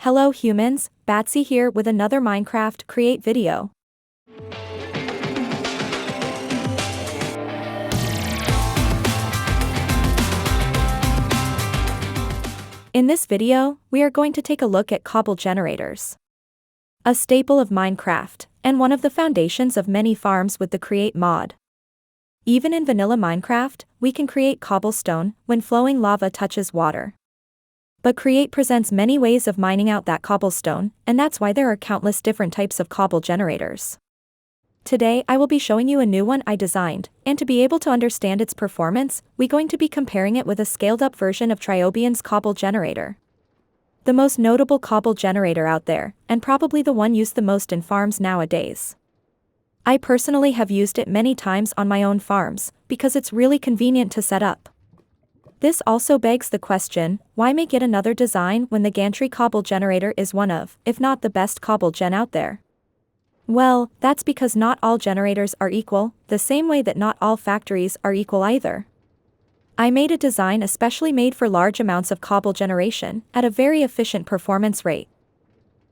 Hello humans, Batsy here with another Minecraft Create video. In this video, we are going to take a look at cobble generators. A staple of Minecraft, and one of the foundations of many farms with the Create mod. Even in vanilla Minecraft, we can create cobblestone when flowing lava touches water. But Create presents many ways of mining out that cobblestone, and that's why there are countless different types of cobble generators. Today I will be showing you a new one I designed, and to be able to understand its performance, we're going to be comparing it with a scaled-up version of 𝐋𝐢𝐬𝐬's cobble generator. The most notable cobble generator out there, and probably the one used the most in farms nowadays. I personally have used it many times on my own farms, because it's really convenient to set up. This also begs the question, why make yet another design when the 𝐋𝐢𝐬𝐬 cobble generator is one of, if not the best cobble gen out there? Well, that's because not all generators are equal, the same way that not all factories are equal either. I made a design especially made for large amounts of cobble generation, at a very efficient performance rate.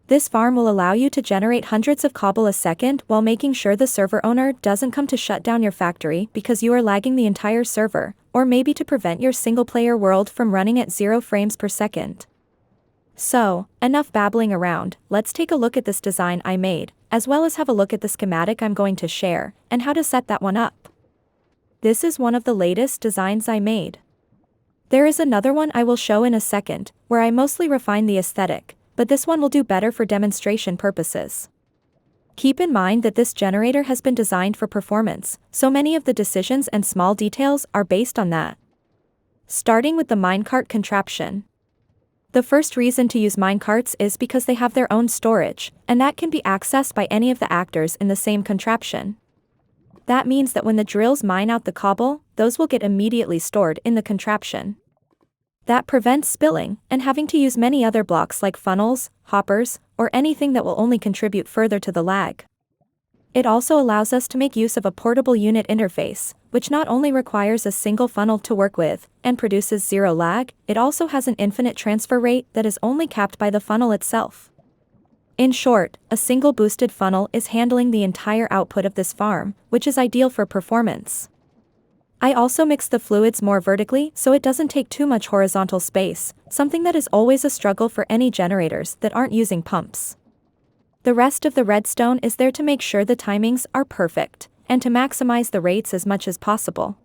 This farm will allow you to generate hundreds of cobble a second while making sure the server owner doesn't come to shut down your factory because you are lagging the entire server, or maybe to prevent your single-player world from running at 0 frames per second. So, enough babbling around, let's take a look at this design I made, as well as have a look at the schematic I'm going to share, and how to set that one up. This is one of the latest designs I made. There is another one I will show in a second, where I mostly refine the aesthetic, but this one will do better for demonstration purposes. Keep in mind that this generator has been designed for performance, so many of the decisions and small details are based on that. Starting with the minecart contraption. The first reason to use minecarts is because they have their own storage, and that can be accessed by any of the actors in the same contraption. That means that when the drills mine out the cobble, those will get immediately stored in the contraption. That prevents spilling, and having to use many other blocks like funnels, hoppers, or anything that will only contribute further to the lag. It also allows us to make use of a portable unit interface, which not only requires a single funnel to work with, and produces 0 lag, it also has an infinite transfer rate that is only capped by the funnel itself. In short, a single boosted funnel is handling the entire output of this farm, which is ideal for performance. I also mix the fluids more vertically so it doesn't take too much horizontal space, something that is always a struggle for any generators that aren't using pumps. The rest of the redstone is there to make sure the timings are perfect, and to maximize the rates as much as possible.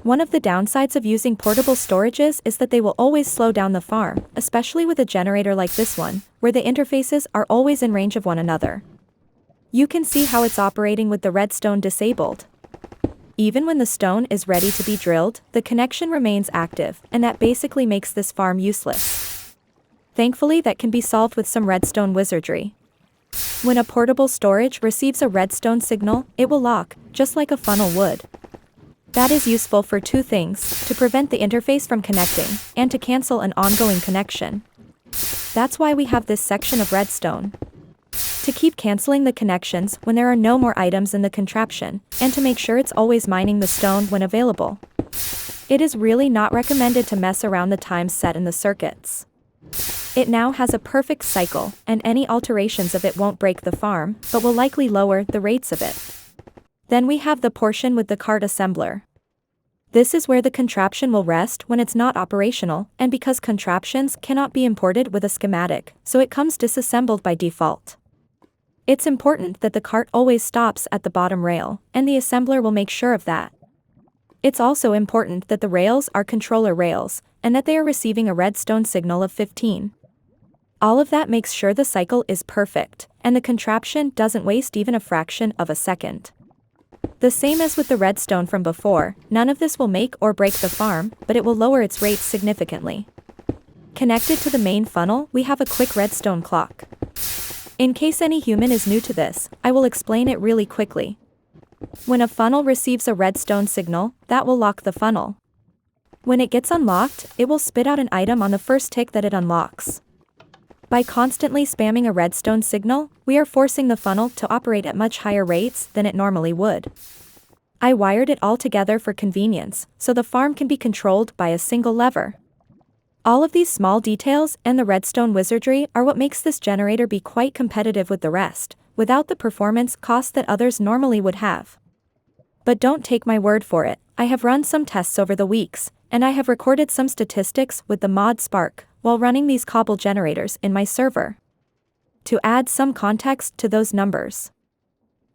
One of the downsides of using portable storages is that they will always slow down the farm, especially with a generator like this one, where the interfaces are always in range of one another. You can see how it's operating with the redstone disabled. Even when the stone is ready to be drilled, the connection remains active, and that basically makes this farm useless. Thankfully that can be solved with some redstone wizardry. When a portable storage receives a redstone signal, it will lock, just like a funnel would. That is useful for two things, to prevent the interface from connecting, and to cancel an ongoing connection. That's why we have this section of redstone. To keep canceling the connections when there are no more items in the contraption, and to make sure it's always mining the stone when available. It is really not recommended to mess around the times set in the circuits. It now has a perfect cycle, and any alterations of it won't break the farm, but will likely lower the rates of it. Then we have the portion with the cart assembler. This is where the contraption will rest when it's not operational, and because contraptions cannot be imported with a schematic, so it comes disassembled by default. It's important that the cart always stops at the bottom rail, and the assembler will make sure of that. It's also important that the rails are controller rails, and that they are receiving a redstone signal of 15. All of that makes sure the cycle is perfect, and the contraption doesn't waste even a fraction of a second. The same as with the redstone from before, none of this will make or break the farm, but it will lower its rates significantly. Connected to the main funnel, we have a quick redstone clock. In case any human is new to this, I will explain it really quickly. When a funnel receives a redstone signal, that will lock the funnel. When it gets unlocked, it will spit out an item on the first tick that it unlocks. By constantly spamming a redstone signal, we are forcing the funnel to operate at much higher rates than it normally would. I wired it all together for convenience, so the farm can be controlled by a single lever. All of these small details and the redstone wizardry are what makes this generator be quite competitive with the rest, without the performance cost that others normally would have. But don't take my word for it, I have run some tests over the weeks, and I have recorded some statistics with the mod Spark, while running these Cobble generators in my server. To add some context to those numbers.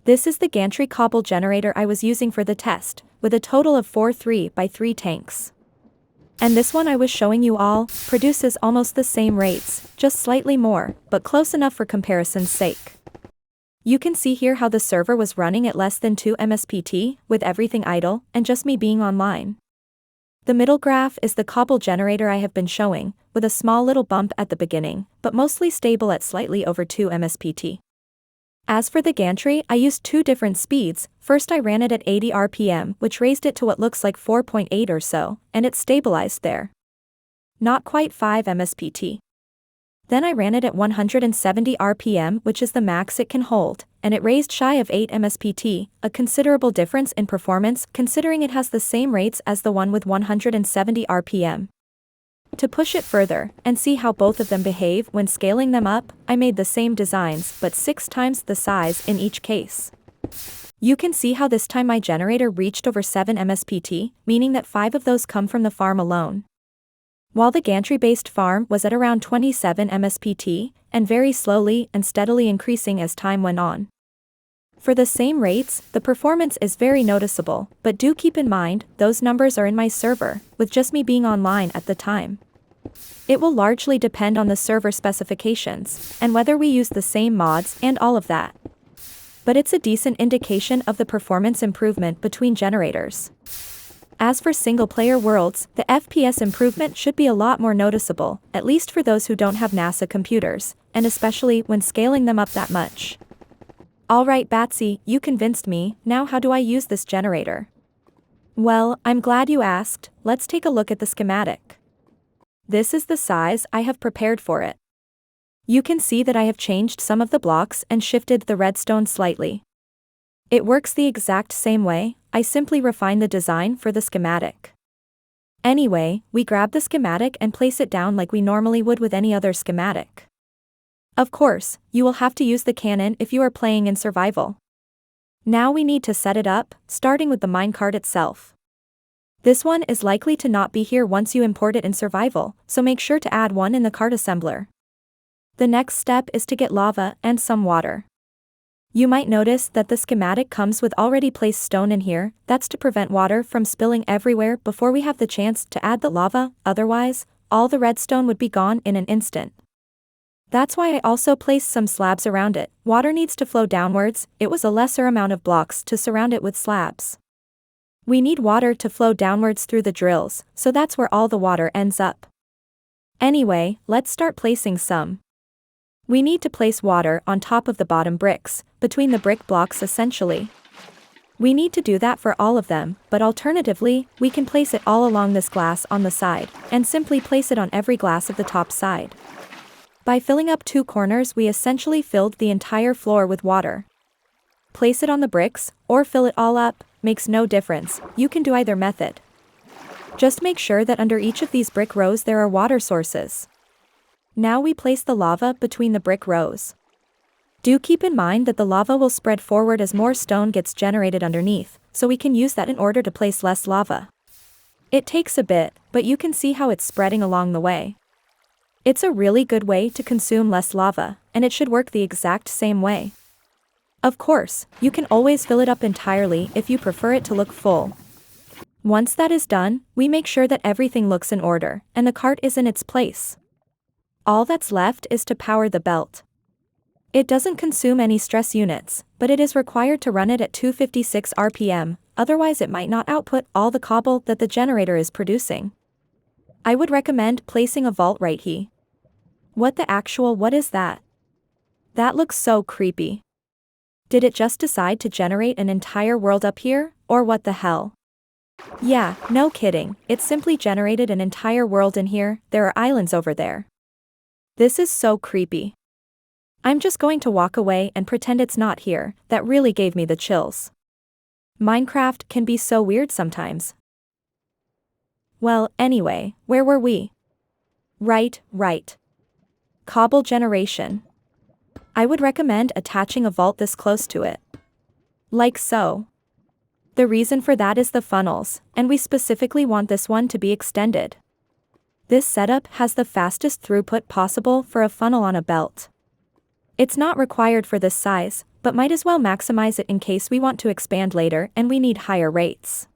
This is the gantry Cobble generator I was using for the test, with a total of 4 3x3 tanks. And this one I was showing you all, produces almost the same rates, just slightly more, but close enough for comparison's sake. You can see here how the server was running at less than 2 MSPT, with everything idle, and just me being online. The middle graph is the Cobble generator I have been showing, with a small little bump at the beginning, but mostly stable at slightly over 2 MSPT. As for the gantry, I used 2 different speeds. First I ran it at 80 RPM, which raised it to what looks like 4.8 or so, and it stabilized there. Not quite 5 MSPT. Then I ran it at 170 RPM, which is the max it can hold, and it raised shy of 8 MSPT, a considerable difference in performance considering it has the same rates as the one with 170 RPM. To push it further, and see how both of them behave when scaling them up, I made the same designs but 6 times the size in each case. You can see how this time my generator reached over 7 MSPT, meaning that 5 of those come from the farm alone. While the gantry-based farm was at around 27 MSPT, and very slowly and steadily increasing as time went on. For the same rates, the performance is very noticeable, but do keep in mind, those numbers are in my server, with just me being online at the time. It will largely depend on the server specifications, and whether we use the same mods and all of that. But it's a decent indication of the performance improvement between generators. As for single-player worlds, the FPS improvement should be a lot more noticeable, at least for those who don't have NASA computers, and especially when scaling them up that much. Alright Batsy, you convinced me, now how do I use this generator? Well, I'm glad you asked, let's take a look at the schematic. This is the size I have prepared for it. You can see that I have changed some of the blocks and shifted the redstone slightly. It works the exact same way, I simply refine the design for the schematic. Anyway, we grab the schematic and place it down like we normally would with any other schematic. Of course, you will have to use the cannon if you are playing in survival. Now we need to set it up, starting with the minecart itself. This one is likely to not be here once you import it in survival, so make sure to add one in the cart assembler. The next step is to get lava and some water. You might notice that the schematic comes with already placed stone in here, that's to prevent water from spilling everywhere before we have the chance to add the lava, otherwise, all the redstone would be gone in an instant. That's why I also placed some slabs around it. Water needs to flow downwards, it was a lesser amount of blocks to surround it with slabs. We need water to flow downwards through the drills, so that's where all the water ends up. Anyway, let's start placing some. We need to place water on top of the bottom bricks, between the brick blocks essentially. We need to do that for all of them, but alternatively, we can place it all along this glass on the side, and simply place it on every glass of the top side. By filling up 2 corners we essentially filled the entire floor with water. Place it on the bricks, or fill it all up, makes no difference, you can do either method. Just make sure that under each of these brick rows there are water sources. Now we place the lava between the brick rows. Do keep in mind that the lava will spread forward as more stone gets generated underneath, so we can use that in order to place less lava. It takes a bit, but you can see how it's spreading along the way. It's a really good way to consume less lava, and it should work the exact same way. Of course, you can always fill it up entirely if you prefer it to look full. Once that is done, we make sure that everything looks in order, and the cart is in its place. All that's left is to power the belt. It doesn't consume any stress units, but it is required to run it at 256 RPM, otherwise it might not output all the cobble that the generator is producing. I would recommend placing a vault right here. What is that? That looks so creepy. Did it just decide to generate an entire world up here, or what the hell? Yeah, no kidding, it simply generated an entire world in here, there are islands over there. This is so creepy. I'm just going to walk away and pretend it's not here, that really gave me the chills. Minecraft can be so weird sometimes. Well, anyway, where were we? Right. Cobble generation. I would recommend attaching a vault this close to it. Like so. The reason for that is the funnels, and we specifically want this one to be extended. This setup has the fastest throughput possible for a funnel on a belt. It's not required for this size, but might as well maximize it in case we want to expand later and we need higher rates.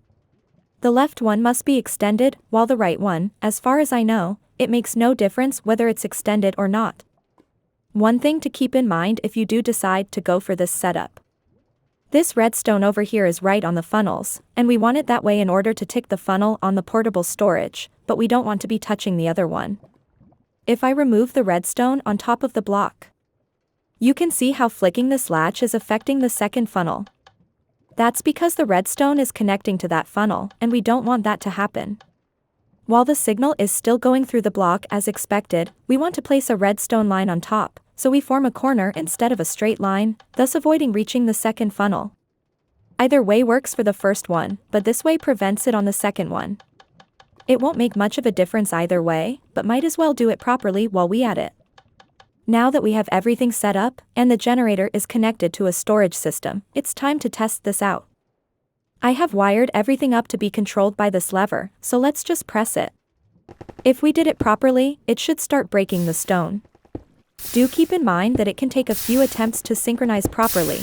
The left one must be extended, while the right one, as far as I know, it makes no difference whether it's extended or not. One thing to keep in mind if you do decide to go for this setup. This redstone over here is right on the funnels, and we want it that way in order to tick the funnel on the portable storage, but we don't want to be touching the other one. If I remove the redstone on top of the block, you can see how flicking this latch is affecting the second funnel. That's because the redstone is connecting to that funnel, and we don't want that to happen. While the signal is still going through the block as expected, we want to place a redstone line on top, so we form a corner instead of a straight line, thus avoiding reaching the second funnel. Either way works for the first one, but this way prevents it on the second one. It won't make much of a difference either way, but might as well do it properly while we at it. Now that we have everything set up, and the generator is connected to a storage system, it's time to test this out. I have wired everything up to be controlled by this lever, so let's just press it. If we did it properly, it should start breaking the stone. Do keep in mind that it can take a few attempts to synchronize properly.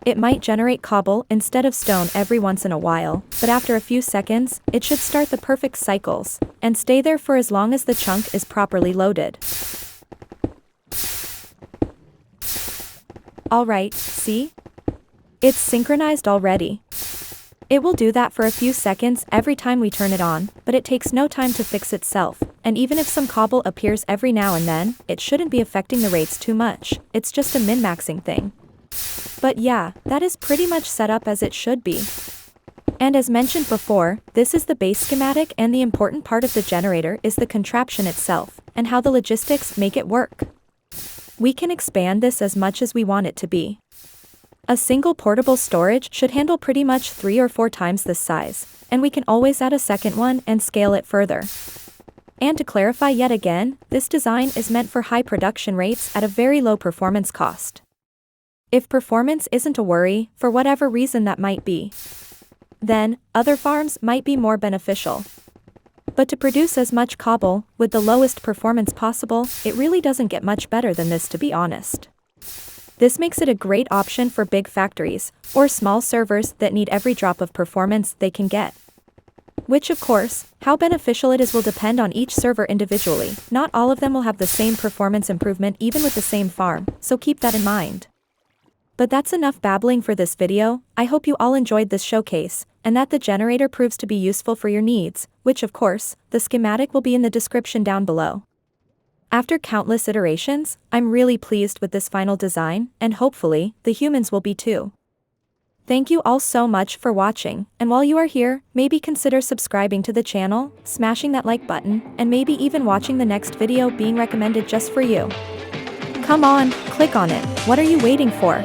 It might generate cobble instead of stone every once in a while, but after a few seconds, it should start the perfect cycles, and stay there for as long as the chunk is properly loaded. Alright, see? It's synchronized already. It will do that for a few seconds every time we turn it on, but it takes no time to fix itself, and even if some cobble appears every now and then, it shouldn't be affecting the rates too much, it's just a min-maxing thing. But yeah, that is pretty much set up as it should be. And as mentioned before, this is the base schematic, and the important part of the generator is the contraption itself, and how the logistics make it work. We can expand this as much as we want it to be. A single portable storage should handle pretty much 3 or 4 times this size, and we can always add a second one and scale it further. And to clarify yet again, this design is meant for high production rates at a very low performance cost. If performance isn't a worry, for whatever reason that might be, then other farms might be more beneficial. But to produce as much cobble, with the lowest performance possible, it really doesn't get much better than this, to be honest. This makes it a great option for big factories, or small servers that need every drop of performance they can get. Which of course, how beneficial it is will depend on each server individually, not all of them will have the same performance improvement even with the same farm, so keep that in mind. But that's enough babbling for this video. I hope you all enjoyed this showcase, and that the generator proves to be useful for your needs, which of course, the schematic will be in the description down below. After countless iterations, I'm really pleased with this final design, and hopefully, the humans will be too. Thank you all so much for watching, and while you are here, maybe consider subscribing to the channel, smashing that like button, and maybe even watching the next video being recommended just for you. Come on, click on it, what are you waiting for?